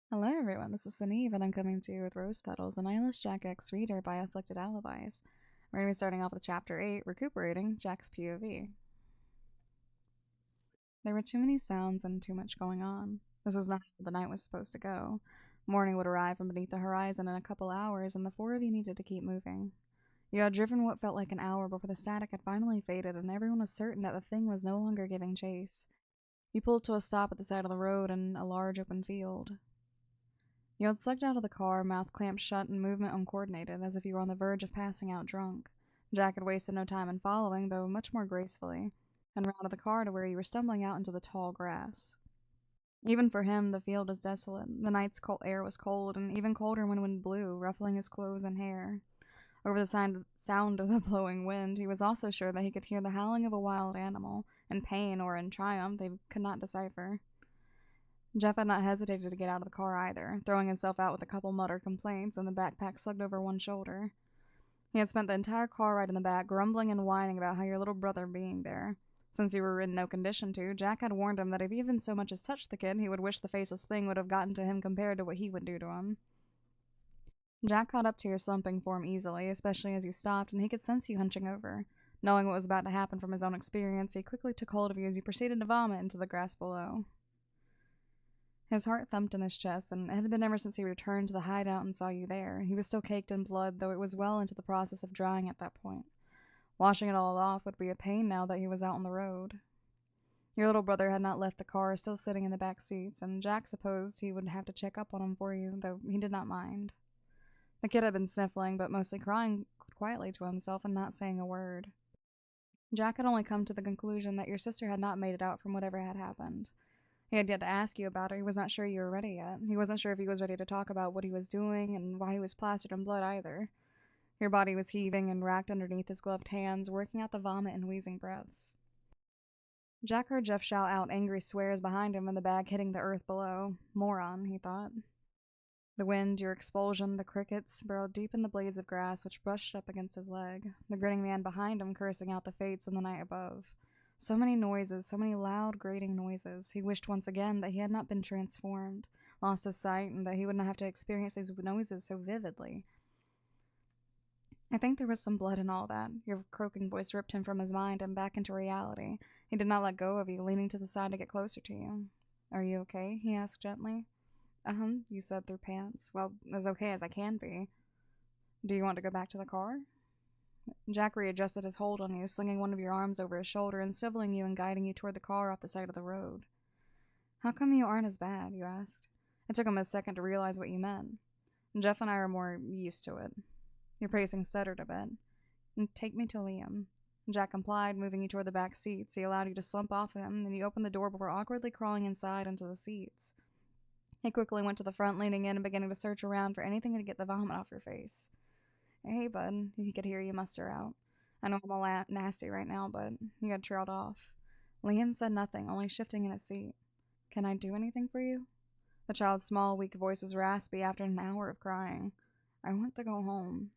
Hello everyone, this is Suneve, and I'm coming to you with Rose Petals, an Eyeless Jack X reader by Afflicted-Alibis. We're going to be starting off with Chapter 8, Recuperating, Jack's POV. There were too many sounds and too much going on. This was not how the night was supposed to go. Morning would arrive from beneath the horizon in a couple hours, and the four of you needed to keep moving. You had driven what felt like an hour before the static had finally faded, and everyone was certain that the thing was no longer giving chase. You pulled to a stop at the side of the road in a large open field. You had slugged out of the car, mouth clamped shut and movement uncoordinated, as if you were on the verge of passing out drunk. Jack had wasted no time in following, though much more gracefully, and rounded the car to where you were stumbling out into the tall grass. Even for him, the field was desolate. The night's cold air was cold, and even colder when wind blew, ruffling his clothes and hair. Over the sound of the blowing wind, he was also sure that he could hear the howling of a wild animal, in pain or in triumph they could not decipher. Jeff had not hesitated to get out of the car either, throwing himself out with a couple muttered complaints and the backpack slugged over one shoulder. He had spent the entire car ride in the back grumbling and whining about how your little brother being there. Since you were in no condition to, Jack had warned him that if he even so much as touched the kid, he would wish the faceless thing would have gotten to him compared to what he would do to him. Jack caught up to your slumping form easily, especially as you stopped, and he could sense you hunching over. Knowing what was about to happen from his own experience, he quickly took hold of you as you proceeded to vomit into the grass below. His heart thumped in his chest, and it had been ever since he returned to the hideout and saw you there. He was still caked in blood, though it was well into the process of drying at that point. Washing it all off would be a pain now that he was out on the road. Your little brother had not left the car, still sitting in the back seats, and Jack supposed he would have to check up on him for you, though he did not mind. The kid had been sniffling, but mostly crying quietly to himself and not saying a word. Jack had only come to the conclusion that your sister had not made it out from whatever had happened. He had yet to ask you about it. He was not sure you were ready yet. He wasn't sure if he was ready to talk about what he was doing and why he was plastered in blood either. Your body was heaving and racked underneath his gloved hands, working out the vomit and wheezing breaths. Jack heard Jeff shout out angry swears behind him and the bag hitting the earth below. Moron, he thought. The wind, your expulsion, the crickets burrowed deep in the blades of grass which brushed up against his leg, the grinning man behind him cursing out the fates in the night above. So many noises, so many loud, grating noises. He wished once again that he had not been transformed, lost his sight, and that he would not have to experience these noises so vividly. I think there was some blood in all that. Your croaking voice ripped him from his mind and back into reality. He did not let go of you, leaning to the side to get closer to you. Are you okay? He asked gently. You said through pants. Well, as okay as I can be. Do you want to go back to the car? Jack readjusted his hold on you, slinging one of your arms over his shoulder and swiveling you and guiding you toward the car off the side of the road. How come you aren't as bad? You asked. It took him a second to realize what you meant. Jeff and I are more used to it. Your pacing stuttered a bit. Take me to Liam. Jack complied, moving you toward the back seats. He allowed you to slump off him, then you opened the door before awkwardly crawling inside into the seats. He quickly went to the front, leaning in and beginning to search around for anything to get the vomit off your face. Hey, bud, he could hear you muster out. I know I'm all nasty right now, but you got trailed off. Liam said nothing, only shifting in his seat. Can I do anything for you? The child's small, weak voice was raspy after an hour of crying. I want to go home.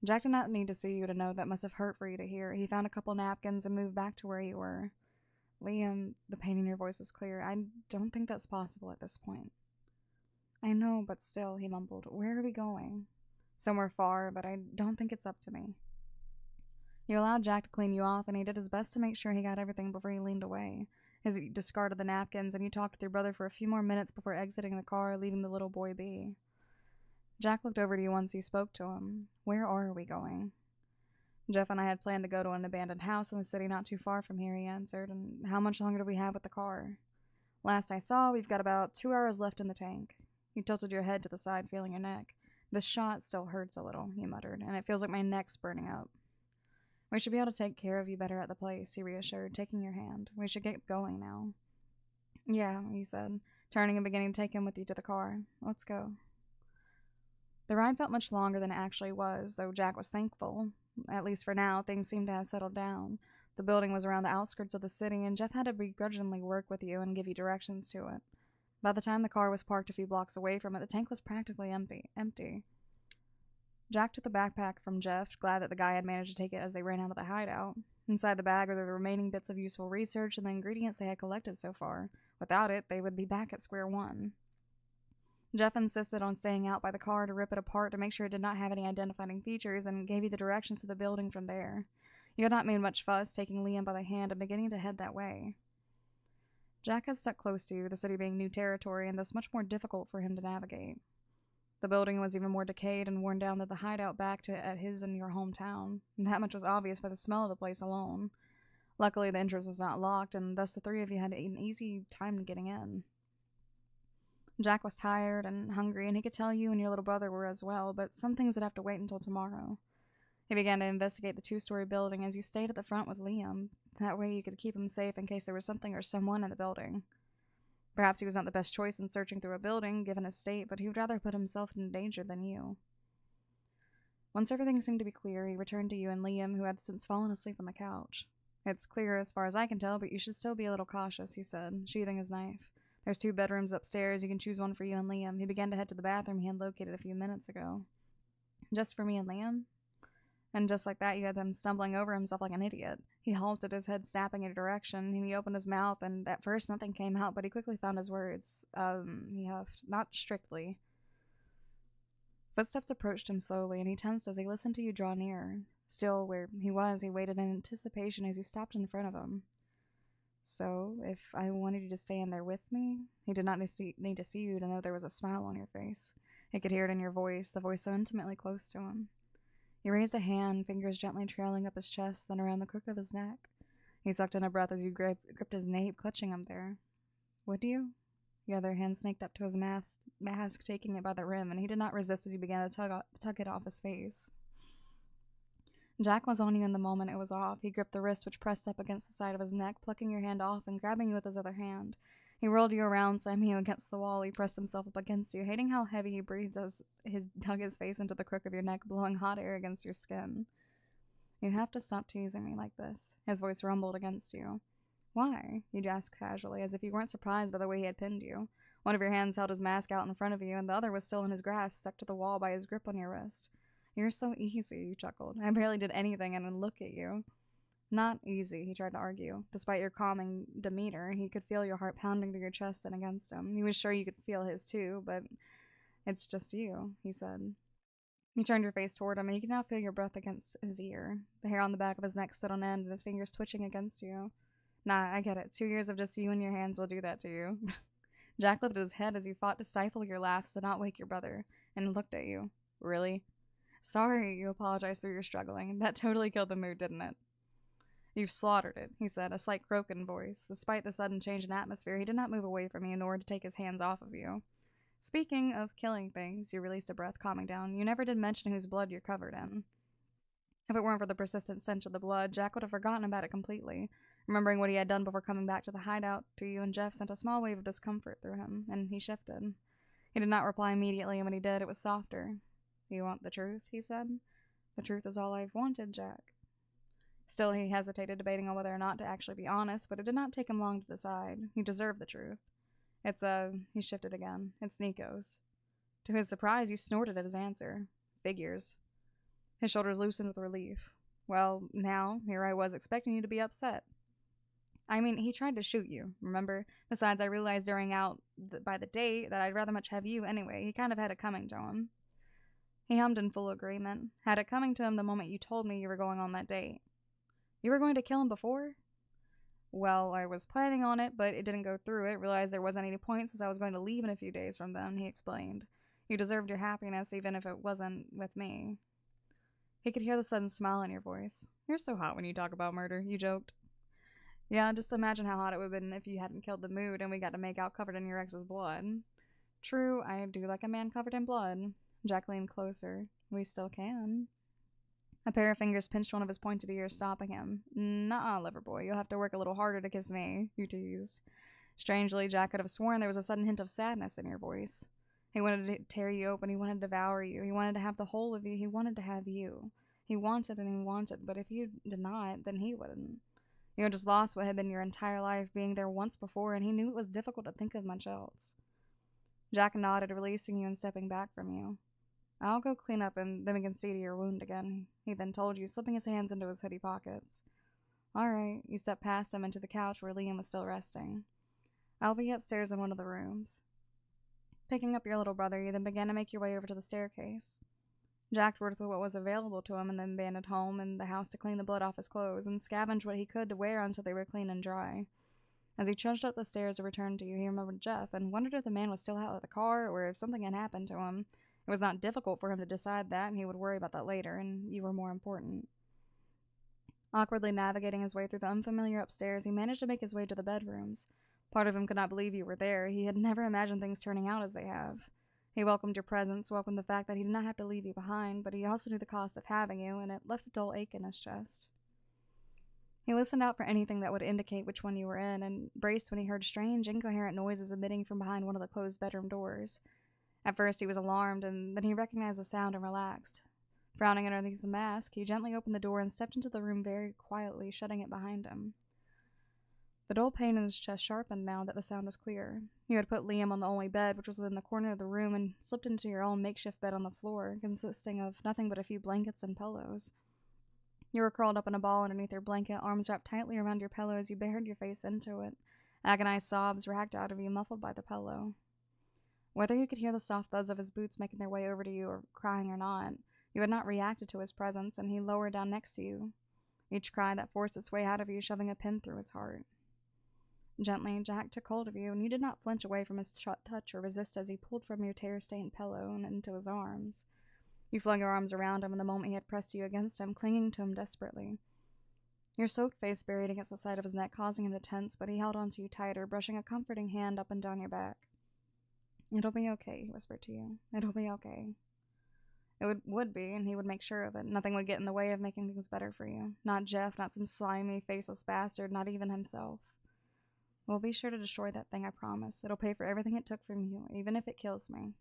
Jack did not need to see you to know that must have hurt for you to hear. He found a couple napkins and moved back to where you were. Liam, the pain in your voice was clear. I don't think that's possible at this point. I know, but still, he mumbled. Where are we going? Somewhere far, but I don't think it's up to me. You allowed Jack to clean you off, and he did his best to make sure he got everything before he leaned away. As he discarded the napkins, and you talked with your brother for a few more minutes before exiting the car, leaving the little boy be. Jack looked over to you once you spoke to him. Where are we going? Jeff and I had planned to go to an abandoned house in the city not too far from here, he answered. And how much longer do we have with the car? Last I saw, we've got about 2 hours left in the tank. You tilted your head to the side, feeling your neck. This shot still hurts a little, he muttered, and it feels like my neck's burning up. We should be able to take care of you better at the place, he reassured, taking your hand. We should get going now. Yeah, he said, turning and beginning to take him with you to the car. Let's go. The ride felt much longer than it actually was, though Jack was thankful. At least for now, things seemed to have settled down. The building was around the outskirts of the city, and Jeff had to begrudgingly work with you and give you directions to it. By the time the car was parked a few blocks away from it, the tank was practically empty. Jack took the backpack from Jeff, glad that the guy had managed to take it as they ran out of the hideout. Inside the bag were the remaining bits of useful research and the ingredients they had collected so far. Without it, they would be back at square one. Jeff insisted on staying out by the car to rip it apart to make sure it did not have any identifying features and gave you the directions to the building from there. You had not made much fuss, taking Liam by the hand and beginning to head that way. Jack had stuck close to you, the city being new territory and thus much more difficult for him to navigate. The building was even more decayed and worn down than the hideout back to at his and your hometown, and that much was obvious by the smell of the place alone. Luckily, the entrance was not locked, and thus the three of you had an easy time getting in. Jack was tired and hungry, and he could tell you and your little brother were as well, but some things would have to wait until tomorrow. He began to investigate the two-story building as you stayed at the front with Liam. That way you could keep him safe in case there was something or someone in the building. Perhaps he was not the best choice in searching through a building, given his state, but he would rather put himself in danger than you. Once everything seemed to be clear, he returned to you and Liam, who had since fallen asleep on the couch. It's clear as far as I can tell, but you should still be a little cautious, he said, sheathing his knife. There's 2 bedrooms upstairs. You can choose one for you and Liam. He began to head to the bathroom he had located a few minutes ago. Just for me and Liam? And just like that, you had him stumbling over himself like an idiot. He halted, his head snapping in a direction, and he opened his mouth, and at first nothing came out, but he quickly found his words. He huffed. Not strictly. Footsteps approached him slowly, and he tensed as he listened to you draw near. Still, where he was, he waited in anticipation as you stopped in front of him. So, if I wanted you to stay in there with me, he did not need to see you to know there was a smile on your face. He could hear it in your voice, the voice so intimately close to him. He raised a hand, fingers gently trailing up his chest, then around the crook of his neck. He sucked in a breath as you gripped his nape, clutching him there. Would you? The other hand snaked up to his mask, taking it by the rim, and he did not resist as you began to tug it off his face. Jack was on you in the moment it was off. He gripped the wrist which pressed up against the side of his neck, plucking your hand off and grabbing you with his other hand. He rolled you around, slamming you against the wall. He pressed himself up against you, hating how heavy he breathed as he dug his face into the crook of your neck, blowing hot air against your skin. You have to stop teasing me like this. His voice rumbled against you. Why? He asked casually, as if you weren't surprised by the way he had pinned you. One of your hands held his mask out in front of you, and the other was still in his grasp, stuck to the wall by his grip on your wrist. You're so easy, you chuckled. I barely did anything, and then look at you. Not easy, he tried to argue. Despite your calming demeanor, he could feel your heart pounding through your chest and against him. He was sure you could feel his too, but it's just you, he said. You turned your face toward him, and you could now feel your breath against his ear. The hair on the back of his neck stood on end, and his fingers twitching against you. Nah, I get it. 2 years of just you and your hands will do that to you. Jack lifted his head as you fought to stifle your laughs to not wake your brother, and looked at you. Really? Sorry, you apologized through your struggling. That totally killed the mood, didn't it? You've slaughtered it, he said, a slight croak in voice. Despite the sudden change in atmosphere, he did not move away from you, nor to take his hands off of you. Speaking of killing things, you released a breath, calming down. You never did mention whose blood you're covered in. If it weren't for the persistent stench of the blood, Jack would have forgotten about it completely. Remembering what he had done before coming back to the hideout to you and Jeff sent a small wave of discomfort through him, and he shifted. He did not reply immediately, and when he did, it was softer. You want the truth, he said. The truth is all I've wanted, Jack. Still, he hesitated, debating on whether or not to actually be honest, but it did not take him long to decide. He deserved the truth. He shifted again. It's Nico's. To his surprise, you snorted at his answer. Figures. His shoulders loosened with relief. Well, now, here I was expecting you to be upset. I mean, he tried to shoot you, remember? Besides, I realized by the date that I'd rather much have you anyway. He kind of had it coming to him. He hummed in full agreement. Had it coming to him the moment you told me you were going on that date. You were going to kill him before? Well, I was planning on it, but it didn't go through. It realized there wasn't any point since I was going to leave in a few days from then, he explained. You deserved your happiness, even if it wasn't with me. He could hear the sudden smile in your voice. You're so hot when you talk about murder, you joked. Yeah, just imagine how hot it would have been if you hadn't killed the mood and we got to make out covered in your ex's blood. True, I do like a man covered in blood. Jack leaned closer. We still can. A pair of fingers pinched one of his pointed ears, stopping him. Nuh-uh, Liverboy, you'll have to work a little harder to kiss me, you teased. Strangely, Jack could have sworn there was a sudden hint of sadness in your voice. He wanted to tear you open, he wanted to devour you, he wanted to have the whole of you, he wanted to have you. He wanted and he wanted, but if you did not, then he wouldn't. You had just lost what had been your entire life, being there once before, and he knew it was difficult to think of much else. Jack nodded, releasing you and stepping back from you. I'll go clean up and then we can see to your wound again, he then told you, slipping his hands into his hoodie pockets. All right, you stepped past him into the couch where Liam was still resting. I'll be upstairs in one of the rooms. Picking up your little brother, you then began to make your way over to the staircase. Jack worked with what was available to him and then abandoned home and the house to clean the blood off his clothes and scavenged what he could to wear until they were clean and dry. As he trudged up the stairs to return to you, he remembered Jeff and wondered if the man was still out of the car or if something had happened to him. It was not difficult for him to decide that, and he would worry about that later, and you were more important. Awkwardly navigating his way through the unfamiliar upstairs, he managed to make his way to the bedrooms. Part of him could not believe you were there. He had never imagined things turning out as they have. He welcomed your presence, welcomed the fact that he did not have to leave you behind, but he also knew the cost of having you, and it left a dull ache in his chest. He listened out for anything that would indicate which one you were in, and braced when he heard strange, incoherent noises emitting from behind one of the closed bedroom doors. At first he was alarmed, and then he recognized the sound and relaxed. Frowning underneath his mask, he gently opened the door and stepped into the room very quietly, shutting it behind him. The dull pain in his chest sharpened now that the sound was clear. You had put Liam on the only bed, which was in the corner of the room, and slipped into your own makeshift bed on the floor, consisting of nothing but a few blankets and pillows. You were curled up in a ball underneath your blanket, arms wrapped tightly around your pillow as you buried your face into it. Agonized sobs racked out of you, muffled by the pillow. Whether you could hear the soft thuds of his boots making their way over to you or crying or not, you had not reacted to his presence, and he lowered down next to you, each cry that forced its way out of you shoving a pin through his heart. Gently, Jack took hold of you, and you did not flinch away from his touch or resist as he pulled from your tear-stained pillow and into his arms. You flung your arms around him, and the moment he had pressed you against him, clinging to him desperately. Your soaked face buried against the side of his neck, causing him to tense, but he held onto you tighter, brushing a comforting hand up and down your back. "It'll be okay," he whispered to you. "It'll be okay." It would be, and he would make sure of it. Nothing would get in the way of making things better for you. Not Jeff, not some slimy, faceless bastard, not even himself. We'll be sure to destroy that thing, I promise. It'll pay for everything it took from you, even if it kills me.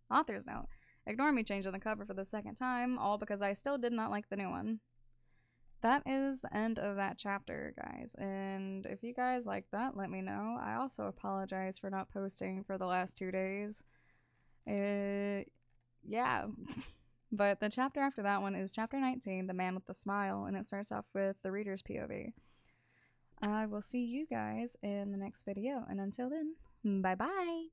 Author's note. Ignore me changing the cover for the second time, all because I still did not like the new one. That is the end of that chapter, guys. And if you guys like that, let me know. I also apologize for not posting for the last 2 days. Yeah. But the chapter after that one is chapter 19, The Man with the Smile, and it starts off with the reader's POV. I will see you guys in the next video, and until then, bye-bye!